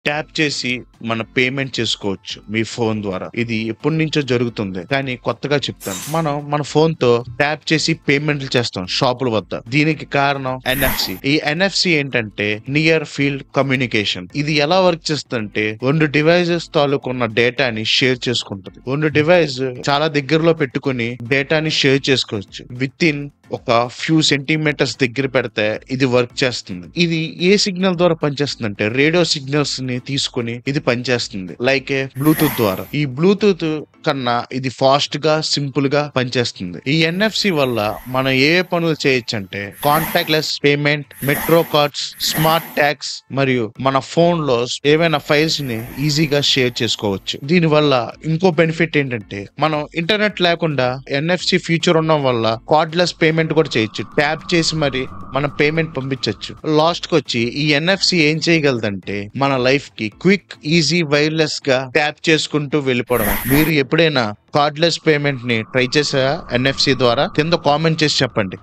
Tap చేసి మన payment చేసుకోవచ్చు మీ ఫోన్ ద్వారా. ఇది ఎప్పటి నుంచో జరుగుతుంది, కానీ కొత్తగా చెప్తాను. మనం మన ఫోన్ తో ట్యాప్ చేసి పేమెంట్లు చేస్తాం షాపుల వద్ద. దీనికి కారణం NFC. ఈ NFC ఏంటంటే నియర్ ఫీల్డ్ కమ్యూనికేషన్. ఇది ఎలా వర్క్ చేస్తుందంటే 2 డివైజెస్ తాలూకున్న డేటాని షేర్ చేసుకుంటుంది. 2 డివైస్ చాలా దగ్గరలో పెట్టుకుని డేటాని షేర్ చేసుకోవచ్చు. విత్ ఇన్ ఒక ఫ్యూ సెంటీమీటర్స్ దగ్గర పెడితే ఇది వర్క్ చేస్తుంది. ఇది ఏ సిగ్నల్ ద్వారా పనిచేస్తుంది అంటే రేడియో సిగ్నల్స్ ని తీసుకుని ఇది పనిచేస్తుంది, లైక్ బ్లూటూత్ ద్వారా. ఈ బ్లూటూత్ కన్నా ఇది ఫాస్ట్ గా సింపుల్ గా పనిచేస్తుంది. ఈ NFC వల్ల మనం ఏ పనులు చేయొచ్చు అంటే contact less payment, metro cards, smart tags మరియు మన ఫోన్ లో ఏవైనా ఫైల్స్ ని ఈజీగా షేర్ చేసుకోవచ్చు. దీని వల్ల ఇంకో బెనిఫిట్ ఏంటంటే మనం ఇంటర్నెట్ లేకుండా NFC ఫీచర్ ఉండడం వల్ల కార్డ్లెస్ పేమెంట్ కూడా చేయొచ్చు. ట్యాప్ చేసి మరి మనం పేమెంట్ పంపించవచ్చు. లాస్ట్ కి వచ్చి ఈ NFC ఏం చేయగలదంటే మన లైఫ్ కి క్విక్, ఈజీ, వైర్లెస్ గా ట్యాప్ చేసుకుంటూ వెళ్ళిపోవడం. మీరు ఎప్పుడైనా కార్డ్లెస్ పేమెంట్ ని ట్రై చేసారా NFC ద్వారా? కింద కామెంట్ చేసి చెప్పండి.